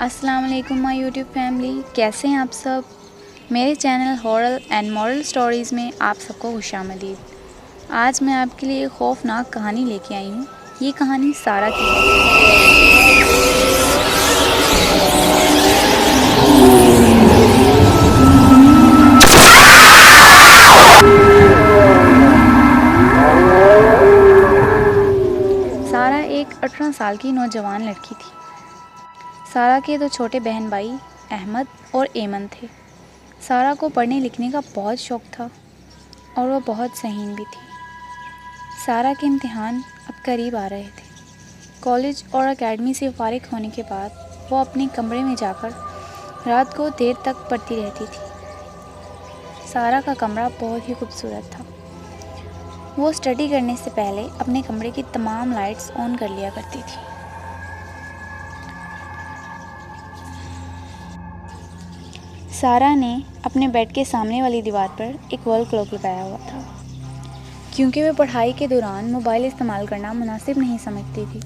السلام علیکم مائی YouTube family, کیسے ہیں آپ سب؟ میرے channel horror and moral stories میں آپ سب کو خوش آمدید۔ آج میں آپ کے لیے ایک خوفناک کہانی لے کے آئی ہوں۔ یہ کہانی سارہ کی ہے۔ سارہ ایک 18 سال کی نوجوان لڑکی تھی۔ سارہ کے دو چھوٹے بہن بھائی احمد اور ایمن تھے۔ سارہ کو پڑھنے لکھنے کا بہت شوق تھا اور وہ بہت ذہین بھی تھی۔ سارہ کے امتحان اب قریب آ رہے تھے۔ کالج اور اکیڈمی سے فارغ ہونے کے بعد وہ اپنے کمرے میں جا کر رات کو دیر تک پڑھتی رہتی تھی۔ سارہ کا کمرہ بہت ہی خوبصورت تھا۔ وہ اسٹڈی کرنے سے پہلے اپنے کمرے کی تمام لائٹس آن کر لیا کرتی تھی۔ سارہ نے اپنے بیڈ کے سامنے والی دیوار پر ایک وال کلاک لگایا ہوا تھا، کیونکہ وہ پڑھائی کے دوران موبائل استعمال کرنا مناسب نہیں سمجھتی تھی۔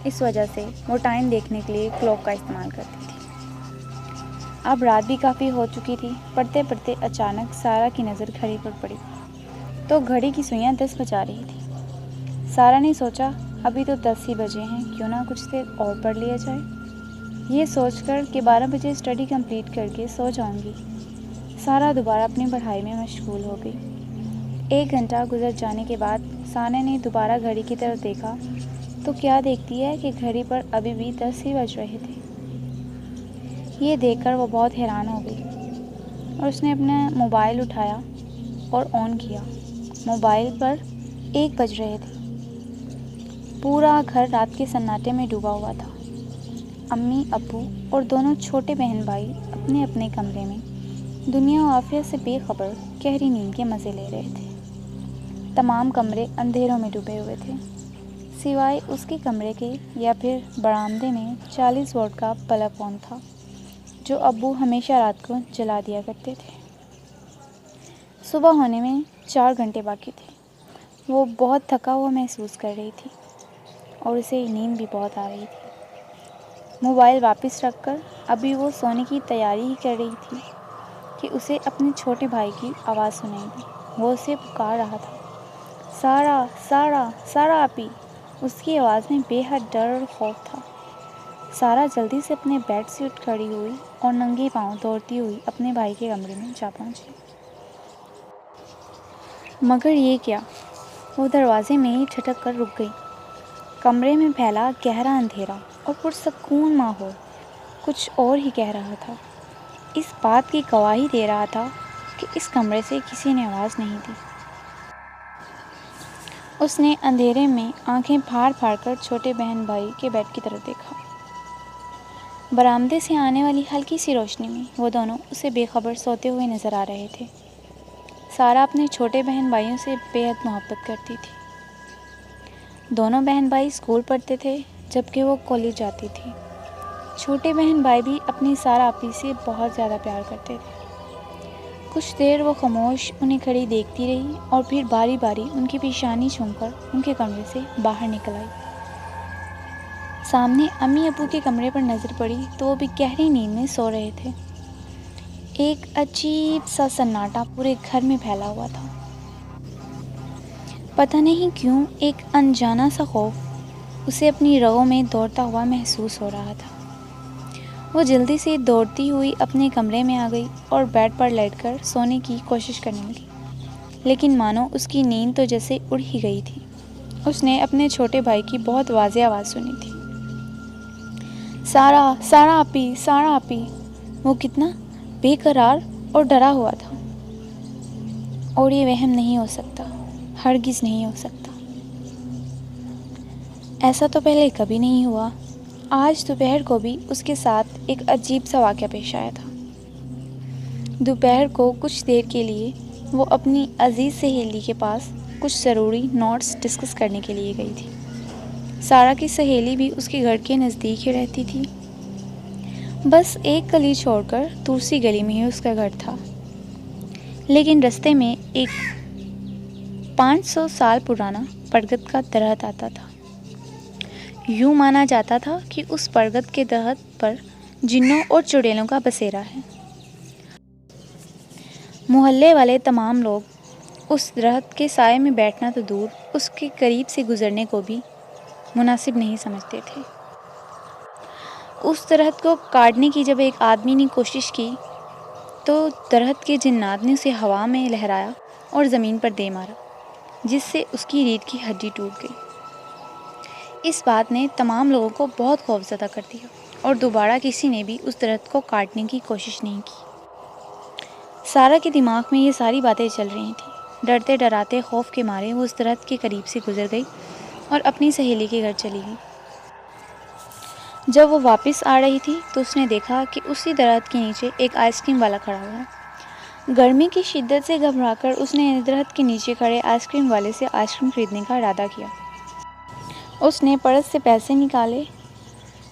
اس وجہ سے وہ ٹائم دیکھنے کے لیے کلاک کا استعمال کرتی تھی۔ اب رات بھی کافی ہو چکی تھی۔ پڑھتے پڑھتے اچانک سارہ کی نظر گھڑی پر پڑی تو گھڑی کی سوئیاں 10 بجا رہی تھی۔ سارہ نے سوچا ابھی تو 10 ہی بجے ہیں، کیوں نہ کچھ دیر اور پڑھ لیا جائے۔ یہ سوچ کر کہ 12 بجے اسٹڈی کمپلیٹ کر کے سو جاؤں گی، سارہ دوبارہ اپنی پڑھائی میں مشغول ہو گئی۔ 1 گھنٹہ گزر جانے کے بعد سارہ نے دوبارہ گھڑی کی طرف دیکھا تو کیا دیکھتی ہے کہ گھڑی پر ابھی بھی 10 ہی بج رہے تھے۔ یہ دیکھ کر وہ بہت حیران ہو گئی اور اس نے اپنا موبائل اٹھایا اور آن کیا۔ موبائل پر 1 بج رہے تھے۔ پورا گھر رات کے سناٹے میں ڈوبا ہوا تھا۔ امی ابو اور دونوں چھوٹے بہن بھائی اپنے اپنے کمرے میں دنیا و عافیت سے بے خبر گہری نیند کے مزے لے رہے تھے۔ تمام کمرے اندھیروں میں ڈوبے ہوئے تھے، سوائے اس کے کمرے کے یا پھر برآمدے میں 40 واٹ کا بلب آن تھا، جو ابو ہمیشہ رات کو جلا دیا کرتے تھے۔ صبح ہونے میں 4 گھنٹے باقی تھے۔ وہ بہت تھکا ہوا محسوس کر رہی تھی اور اسے نیند بھی بہت آ رہی تھی۔ موبائل واپس رکھ کر ابھی وہ سونے کی تیاری ہی کر رہی تھی کہ اسے اپنے چھوٹے بھائی کی آواز سنائی دی۔ وہ اسے پکار رہا تھا، سارہ سارہ سارہ آپی۔ اس کی آواز میں بے حد ڈر اور خوف تھا۔ سارہ جلدی سے اپنے بیڈ سے اٹھ کھڑی ہوئی اور ننگے پاؤں دوڑتی ہوئی اپنے بھائی کے کمرے میں جا پہنچی۔ مگر یہ کیا، وہ دروازے میں ہی ٹھٹک کر رک گئی۔ کمرے میں پھیلا گہرا اندھیرا اور پرسکون ماحول کچھ اور ہی کہہ رہا تھا۔ اس بات کی گواہی دے رہا تھا کہ اس کمرے سے کسی نے آواز نہیں دی۔ اس نے اندھیرے میں آنکھیں پھاڑ پھاڑ کر چھوٹے بہن بھائی کے بیڈ کی طرف دیکھا۔ برآمدے سے آنے والی ہلکی سی روشنی میں وہ دونوں اسے بے خبر سوتے ہوئے نظر آ رہے تھے۔ سارہ اپنے چھوٹے بہن بھائیوں سے بے حد محبت کرتی تھی۔ دونوں بہن بھائی اسکول پڑھتے تھے جبکہ وہ کالج جاتی تھی۔ چھوٹے بہن بھائی بھی اپنی سارہ آپی سے بہت زیادہ پیار کرتے تھے۔ کچھ دیر وہ خاموش انہیں کھڑی دیکھتی رہی اور پھر باری باری ان کی پیشانی چھوم کر ان کے کمرے سے باہر نکل آئی۔ سامنے امی ابو کے کمرے پر نظر پڑی تو وہ بھی گہری نیند میں سو رہے تھے۔ ایک عجیب سا سناٹا پورے گھر میں پھیلا ہوا تھا۔ پتہ نہیں کیوں ایک انجانا سا خوف اسے اپنی رگوں میں دوڑتا ہوا محسوس ہو رہا تھا۔ وہ جلدی سے دوڑتی ہوئی اپنے کمرے میں آ گئی اور بیڈ پر لیٹ کر سونے کی کوشش کرنے لگی، لیکن مانو اس کی نیند تو جیسے اڑ ہی گئی تھی۔ اس نے اپنے چھوٹے بھائی کی بہت واضح آواز سنی تھی، سارہ سارہ آپی سارہ آپی۔ وہ کتنا بے قرار اور ڈرا ہوا تھا، اور یہ وہم نہیں ہو سکتا، ہرگز نہیں ہو سکتا۔ ایسا تو پہلے کبھی نہیں ہوا۔ آج دوپہر کو بھی اس کے ساتھ ایک عجیب سا واقعہ پیش آیا تھا۔ دوپہر کو کچھ دیر کے لیے وہ اپنی عزیز سہیلی کے پاس کچھ ضروری نوٹس ڈسکس کرنے کے لیے گئی تھی۔ سارہ کی سہیلی بھی اس کے گھر کے نزدیک ہی رہتی تھی، بس ایک گلی چھوڑ کر دوسری گلی میں ہی اس کا گھر تھا۔ لیکن رستے میں ایک 500 سال پرانا برگد کا درخت آتا تھا۔ یوں مانا جاتا تھا کہ اس برگد کے درخت پر جنوں اور چڑیلوں کا بسیرا ہے۔ محلے والے تمام لوگ اس درخت کے سائے میں بیٹھنا تو دور، اس کے قریب سے گزرنے کو بھی مناسب نہیں سمجھتے تھے۔ اس درخت کو کاٹنے کی جب ایک آدمی نے کوشش کی تو درخت کے جنات نے اسے ہوا میں لہرایا اور زمین پر دے مارا، جس سے اس کی ریڑھ کی ہڈی ٹوٹ گئی۔ اس بات نے تمام لوگوں کو بہت خوفزدہ کر دیا اور دوبارہ کسی نے بھی اس درخت کو کاٹنے کی کوشش نہیں کی۔ سارا کے دماغ میں یہ ساری باتیں چل رہی تھیں۔ ڈرتے ڈراتے خوف کے مارے وہ اس درخت کے قریب سے گزر گئی اور اپنی سہیلی کے گھر چلی گئی۔ جب وہ واپس آ رہی تھی تو اس نے دیکھا کہ اسی درخت کے نیچے ایک آئس کریم والا کھڑا ہوا ہے۔ گرمی کی شدت سے گھبرا کر اس نے درخت کے نیچے کھڑے آئس کریم والے سے آئس کریم خریدنے کا ارادہ کیا۔ اس نے پرس سے پیسے نکالے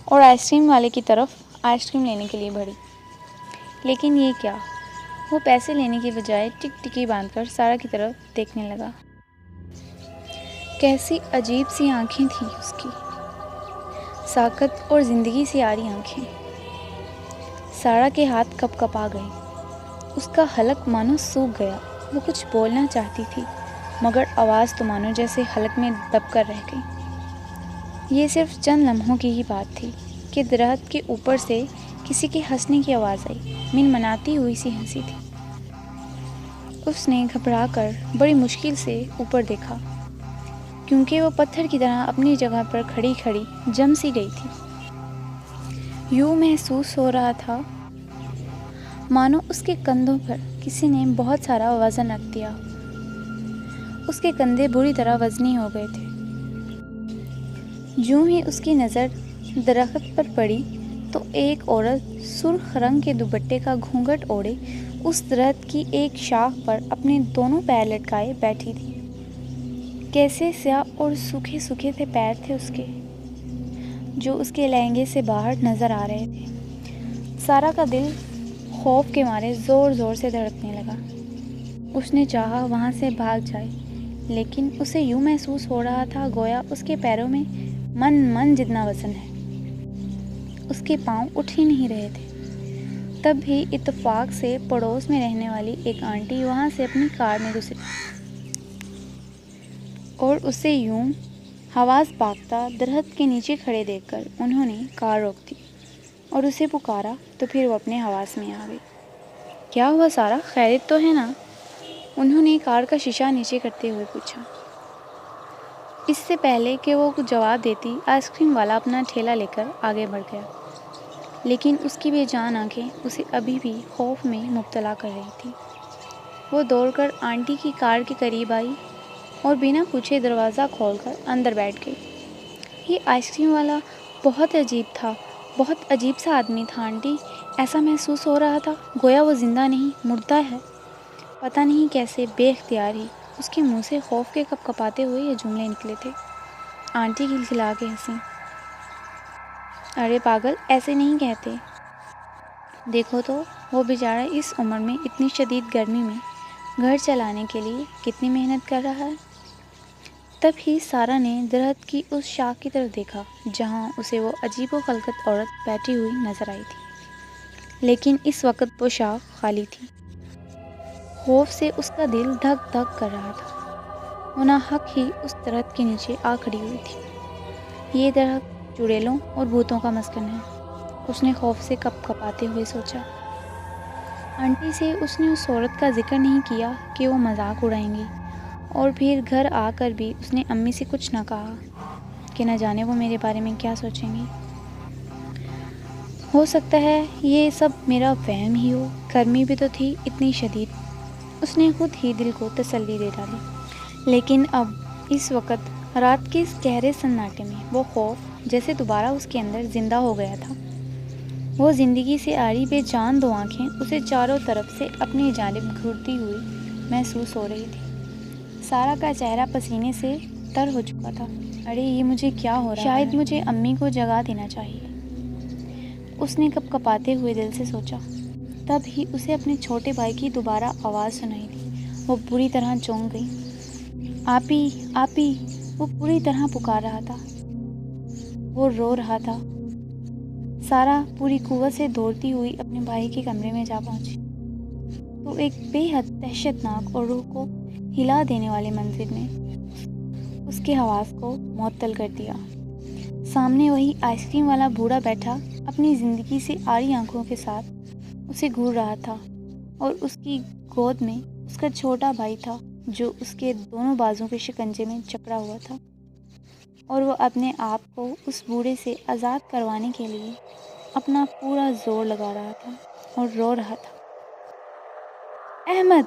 اور آئس کریم والے کی طرف آئس کریم لینے کے لیے بڑھی، لیکن یہ کیا، وہ پیسے لینے کی بجائے ٹک ٹکی باندھ کر سارا کی طرف دیکھنے لگا۔ کیسی عجیب سی آنکھیں تھیں اس کی، ساکت اور زندگی سے آری آنکھیں۔ سارا کے ہاتھ کپ کپا گئے، اس کا حلق مانو سوکھ گیا۔ وہ کچھ بولنا چاہتی تھی مگر آواز تو مانو جیسے حلق میں دب کر رہ گئی۔ یہ صرف چند لمحوں کی ہی بات تھی کہ درخت کے اوپر سے کسی کے ہنسنے کی آواز آئی، منمناتی ہوئی سی ہنسی تھی۔ اس نے گھبرا کر بڑی مشکل سے اوپر دیکھا، کیونکہ وہ پتھر کی طرح اپنی جگہ پر کھڑی کھڑی جم سی گئی تھی۔ یوں محسوس ہو رہا تھا مانو اس کے کندھوں پر کسی نے بہت سارا وزن رکھ دیا۔ اس کے کندھے بری طرح وزنی ہو گئے تھے۔ یوں ہی اس کی نظر درخت پر پڑی تو ایک عورت سرخ رنگ کے دوپٹے کا گھونگھٹ اوڑھے اس درخت کی ایک شاخ پر اپنے دونوں پیر لٹکائے بیٹھی تھی۔ کیسے سیاہ اور سوکھے سوکھے سے پیر تھے اس کے، جو اس کے لہنگے سے باہر نظر آ رہے تھے۔ سارا کا دل خوف کے مارے زور زور سے دھڑکنے لگا۔ اس نے چاہا وہاں سے بھاگ جائے، لیکن اسے یوں محسوس ہو رہا تھا گویا اس کے پیروں میں من جتنا وزن ہے۔ اس کے پاؤں اٹھ ہی نہیں رہے تھے۔ تب بھی اتفاق سے پڑوس میں رہنے والی ایک آنٹی وہاں سے اپنی کار میں گزری اور اسے یوں حواس باختہ درخت کے نیچے کھڑے دیکھ کر انہوں نے کار روک دی اور اسے پکارا تو پھر وہ اپنے حواس میں آ گئی۔ کیا ہوا سارا، خیریت تو ہے نا؟ انہوں نے کار کا شیشہ نیچے کرتے ہوئے پوچھا۔ اس سے پہلے کہ وہ کچھ جواب دیتی، آئس کریم والا اپنا ٹھیلا لے کر آگے بڑھ گیا، لیکن اس کی بے جان آنکھیں اسے ابھی بھی خوف میں مبتلا کر رہی تھی۔ وہ دوڑ کر آنٹی کی کار کے قریب آئی اور بنا پوچھے دروازہ کھول کر اندر بیٹھ گئی۔ یہ آئس کریم والا بہت عجیب تھا، بہت عجیب سا آدمی تھا آنٹی۔ ایسا محسوس ہو رہا تھا گویا وہ زندہ نہیں، مردہ ہے۔ پتہ نہیں کیسے بے اختیار ہی اس کے منہ سے خوف کے کپ کپاتے ہوئے یہ جملے نکلے تھے۔ آنٹی کھلکھلا کے ہنسی۔ ارے پاگل، ایسے نہیں کہتے، دیکھو تو وہ بیچارہ اس عمر میں اتنی شدید گرمی میں گھر چلانے کے لیے کتنی محنت کر رہا ہے۔ تب ہی سارا نے درخت کی اس شاخ کی طرف دیکھا جہاں اسے وہ عجیب و خلقت عورت بیٹھی ہوئی نظر آئی تھی، لیکن اس وقت وہ شاخ خالی تھی۔ خوف سے اس کا دل دھک دھک کر رہا تھا۔ وہ ناحق ہی اس درخت کے نیچے آ کھڑی ہوئی تھی۔ یہ درخت چڑیلوں اور بھوتوں کا مسکن ہے، اس نے خوف سے کپ کپاتے ہوئے سوچا۔ آنٹی سے اس نے اس عورت کا ذکر نہیں کیا کہ وہ مذاق اڑائیں گی، اور پھر گھر آ کر بھی اس نے امی سے کچھ نہ کہا کہ نہ جانے وہ میرے بارے میں کیا سوچیں گی۔ ہو سکتا ہے یہ سب میرا وہم ہی ہو، گرمی بھی تو تھی اتنی شدید۔ اس نے خود ہی دل کو تسلی دے ڈالی، لیکن اب اس وقت رات کے اس گہرے سناٹے میں وہ خوف جیسے دوبارہ اس کے اندر زندہ ہو گیا تھا۔ وہ زندگی سے آری بے جان دو آنکھیں اسے چاروں طرف سے اپنی جانب گھورتی ہوئی محسوس ہو رہی تھی۔ سارا کا چہرہ پسینے سے تر ہو چکا تھا۔ ارے یہ مجھے کیا ہو رہا ہے؟ شاید مجھے امی کو جگا دینا چاہیے، اس نے کپ کپاتے ہوئے دل سے سوچا۔ تب ہی اسے اپنے چھوٹے بھائی کی دوبارہ آواز سنائی دی۔ وہ بری طرح چونک گئی۔ آپی آپی، وہ پوری طرح پکار رہا تھا، وہ رو رہا تھا۔ سارا پوری قوت سے دوڑتی ہوئی اپنے بھائی کے کمرے میں جا پہنچی تو ایک بے حد دہشتناک اور روح کو ہلا دینے والے منظر نے اس کے حواس کو معطل کر دیا۔ سامنے وہی آئس کریم والا بوڑھا بیٹھا اپنی زندگی سے آری آنکھوں کے ساتھ اسے گھور رہا تھا، اور اس کی گود میں اس کا چھوٹا بھائی تھا جو اس کے دونوں بازوں کے شکنجے میں جکڑا ہوا تھا، اور وہ اپنے آپ کو اس بوڑھے سے آزاد کروانے کے لیے اپنا پورا زور لگا رہا تھا اور رو رہا تھا۔ احمد!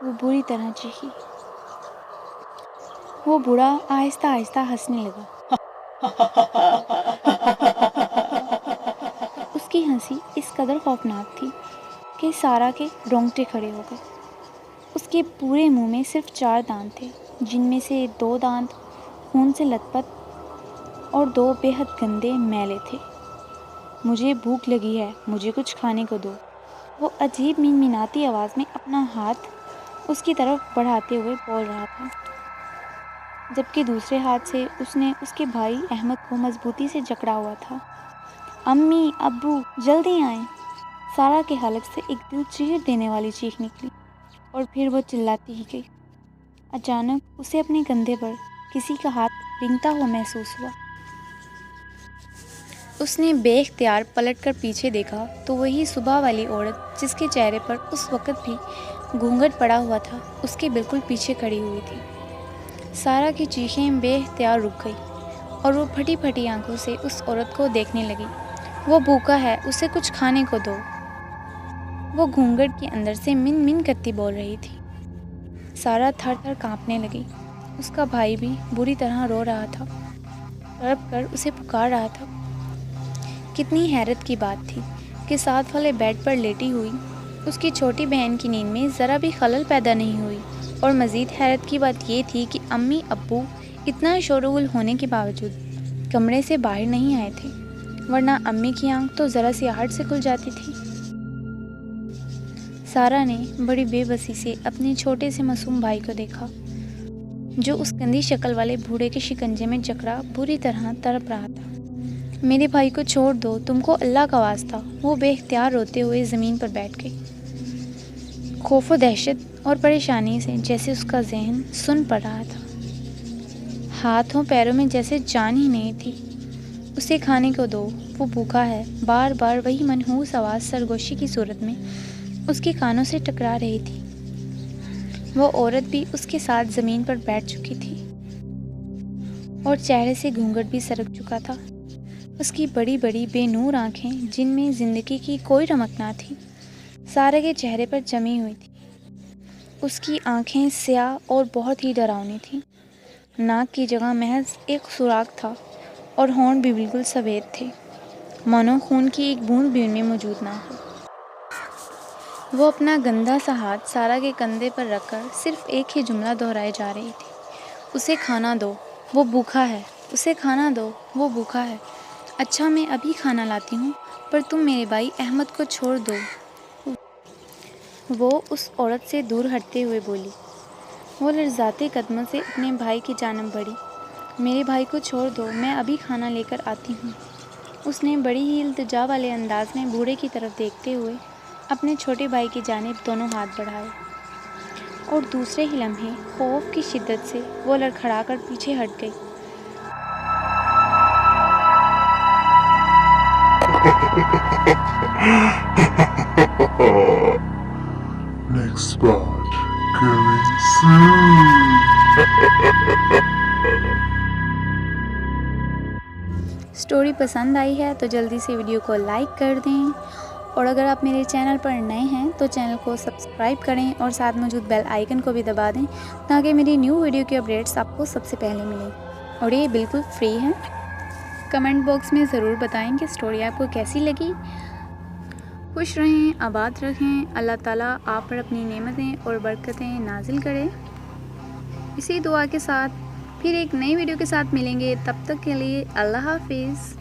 وہ بری طرح چیخی۔ وہ بوڑھا آہستہ آہستہ ہنسنے لگا۔ اس کی ہنسی اس قدر خوفناک تھی کہ سارا کے رونگٹے کھڑے ہو گئے۔ اس کے پورے منہ میں صرف 4 دانت تھے، جن میں سے 2 دانت خون سے لت پت اور 2 بے حد گندے میلے تھے۔ مجھے بھوک لگی ہے، مجھے کچھ کھانے کو دو، وہ عجیب منمناتی آواز میں اپنا ہاتھ اس کی طرف بڑھاتے ہوئے بول رہا تھا، جبکہ دوسرے ہاتھ سے اس نے اس کے بھائی احمد کو مضبوطی سے جکڑا ہوا تھا۔ امی، ابو، جلدی آئیں! سارا کے حلق سے ایک دل چیر دینے والی چیخ نکلی اور پھر وہ چلاتی ہی گئی۔ اچانک اسے اپنے کندھے پر کسی کا ہاتھ رینگتا ہوا محسوس ہوا۔ اس نے بے اختیار پلٹ کر پیچھے دیکھا تو وہی صبح والی عورت جس کے چہرے پر اس وقت بھی گھونگھٹ پڑا ہوا تھا، اس کے بالکل پیچھے کھڑی ہوئی تھی۔ سارا کی چیخیں بے اختیار رک گئی اور وہ پھٹی پھٹی آنکھوں سے اس عورت کو دیکھنے لگی۔ وہ بھوکا ہے، اسے کچھ کھانے کو دو، وہ گھونگھٹ کے اندر سے من من کرتی بول رہی تھی۔ سارا تھر تھر کانپنے لگی۔ اس کا بھائی بھی بری طرح رو رہا تھا، تڑپ کر اسے پکار رہا تھا۔ کتنی حیرت کی بات تھی کہ ساتھ والے بیڈ پر لیٹی ہوئی اس کی چھوٹی بہن کی نیند میں ذرا بھی خلل پیدا نہیں ہوئی، اور مزید حیرت کی بات یہ تھی کہ امی ابو اتنا شور و غل ہونے کے باوجود کمرے سے باہر نہیں آئے تھے، ورنہ امی کی آنکھ تو ذرا سی آہٹ سے کھل جاتی تھی۔ سارا نے بڑی بے بسی سے اپنے چھوٹے سے معصوم بھائی کو دیکھا جو اس گندی شکل والے بوڑھے کے شکنجے میں جکڑا بری طرح تڑپ رہا تھا۔ میرے بھائی کو چھوڑ دو، تم کو اللہ کا واسطہ! وہ بے اختیار روتے ہوئے زمین پر بیٹھ گئی، خوف و دہشت اور پریشانی سے جیسے اس کا ذہن سن پڑ رہا تھا۔ ہاتھوں پیروں میں جیسے جان ہی نہیں تھی۔ اسے کھانے کو دو، وہ بھوکا ہے، بار بار وہی منحوس آواز سرگوشی کی صورت میں اس کے کانوں سے ٹکرا رہی تھی۔ وہ عورت بھی اس کے ساتھ زمین پر بیٹھ چکی تھی اور چہرے سے گھونگھٹ بھی سرک چکا تھا۔ اس کی بڑی بڑی بے نور آنکھیں جن میں زندگی کی کوئی رمق نہ تھی، سارے کے چہرے پر جمی ہوئی تھی۔ اس کی آنکھیں سیاہ اور بہت ہی ڈراؤنی تھیں۔ ناک کی جگہ محض ایک سوراخ تھا اور ہونٹ بھی بالکل سفید تھے، مانو خون کی ایک بوند بھی ان میں موجود نہ ہو۔ وہ اپنا گندا سا ہاتھ سارا کے کندھے پر رکھ کر صرف ایک ہی جملہ دہرائے جا رہی تھی، اسے کھانا دو، وہ بھوکا ہے، اسے کھانا دو، وہ بھوکا ہے۔ اچھا، میں ابھی کھانا لاتی ہوں، پر تم میرے بھائی احمد کو چھوڑ دو، وہ اس عورت سے دور ہٹتے ہوئے بولی۔ وہ لرزاتے قدموں سے اپنے بھائی کی جانب بڑھی۔ میرے بھائی کو چھوڑ دو، میں ابھی کھانا لے کر آتی ہوں۔ اس نے بڑی ہی التجا والے انداز میں بوڑھے کی طرف دیکھتے ہوئے اپنے چھوٹے بھائی کی جانب دونوں ہاتھ بڑھائے، اور دوسرے ہی لمحے خوف کی شدت سے وہ لڑکھڑا کر پیچھے ہٹ گئی۔ Next part coming soon. Story پسند آئی ہے تو جلدی سے ویڈیو کو لائک کر دیں، اور اگر آپ میرے چینل پر نئے ہیں تو چینل کو سبسکرائب کریں اور ساتھ موجود بیل آئیکن کو بھی دبا دیں تاکہ میری نیو ویڈیو کی اپڈیٹس آپ کو سب سے پہلے ملیں، اور یہ بالکل فری ہے۔ کمنٹ باکس میں ضرور بتائیں کہ سٹوری آپ کو کیسی لگی۔ خوش رہیں، آباد رہیں، اللہ تعالیٰ آپ پر اپنی نعمتیں اور برکتیں نازل کرے۔ اسی دعا کے ساتھ پھر ایک نئی ویڈیو کے ساتھ ملیں گے، تب تک کے لیے اللہ حافظ۔